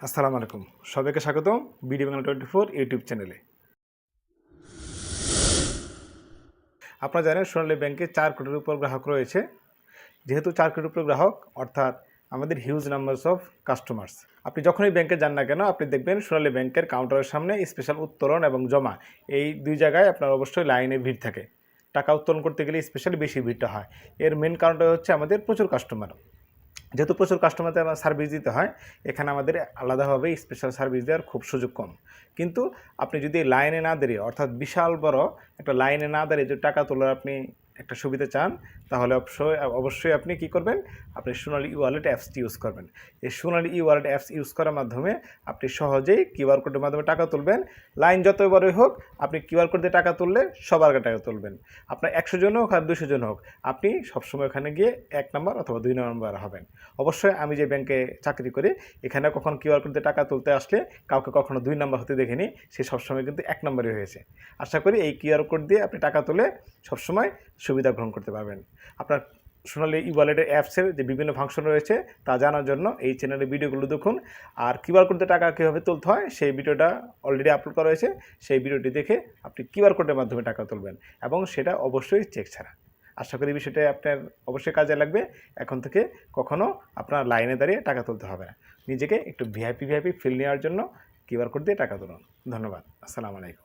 আসসালামু আলাইকুম, সবাইকে স্বাগতম বিডি বাংলা 24 ইউটিউব চ্যানেলে। আপনারা জানেন সোনালী ব্যাংকে 4 কোটির উপর গ্রাহক রয়েছে। যেহেতু 4 কোটির উপর গ্রাহক, অর্থাৎ আমাদের হিউজ নাম্বারস অফ কাস্টমার্স। আপনি যখনই ব্যাংকে যান না কেন, আপনি দেখবেন সোনালী ব্যাংকের কাউন্টারের সামনে স্পেশাল উত্তোলন এবং জমা, এই দুই জায়গায় আপনার অবশ্যই লাইনে ভিড় থাকে। টাকা উত্তোলন করতে গেলে স্পেশালি বেশি ভিড়টা হয়। এর মেন কারণটা হচ্ছে আমাদের প্রচুর কাস্টমার। যেহেতু প্রচুর কাস্টমারদের আমার সার্ভিস দিতে হয়, এখানে আমাদের আলাদাভাবে স্পেশাল সার্ভিস দেওয়ার খুব সুযোগ কম। কিন্তু আপনি যদি লাইনে না দাঁড়িয়ে, অর্থাৎ বিশাল বড় একটা লাইনে না দাঁড়িয়ে যদি টাকা তোলার আপনি একটা সুবিধা চান, তাহলে অবশ্যই আপনি কি করবেন, আপনি সোনালী ই-ওয়ালেট অ্যাপসটি ইউজ করবেন। এই সোনালী ই-ওয়ালেট অ্যাপস ইউজ করার মাধ্যমে আপনি সহজেই কিউআর কোডের মাধ্যমে টাকা তুলবেন। লাইন যত বড়ই হোক, আপনি কিউআর কোড দিয়ে টাকা তুললে সবার আগে টাকা তুলবেন। আপনার 100 জন হোক আর 200 জন হোক, আপনি সবসময় ওখানে গিয়ে 1 নম্বর অথবা 2 নম্বর হবেন। অবশ্যই আমি যে ব্যাংকে চাকরি করি, এখানে কখনো কিউআর কোড দিয়ে টাকা তুলতে আসলে কাউকে কখনো 2 নম্বর হতে দেখিনি। সে সবসময় কিন্তু 1 নম্বরই হয়েছে। আশা করি এই কিউআর কোড দিয়ে আপনি টাকা তুলে সবসময় সুবিধা গ্রহণ করতে পারবেন। আপনার সোনালী ই-ওয়ালেটের অ্যাপসের যে বিভিন্ন ফাংশন রয়েছে তা জানার জন্য এই চ্যানেলের ভিডিওগুলো দেখুন। আর কিউআর কোড দিয়ে টাকা কীভাবে তুলতে হয় সেই ভিডিওটা অলরেডি আপলোড করা হয়েছে। সেই ভিডিওটি দেখে আপনি কিউআর কোডের মাধ্যমে টাকা তুলবেন, এবং সেটা অবশ্যই চেক ছাড়া। আশা করি বিষয়টা আপনার অবশ্যই কাজে লাগবে। এখন থেকে কখনও আপনার লাইনে দাঁড়িয়ে টাকা তুলতে হবে না। নিজেকে একটু ভিআইপি ফিল নেওয়ার জন্য কিউআর কোড দিয়ে টাকা তুলুন। ধন্যবাদ। আসসালামু আলাইকুম।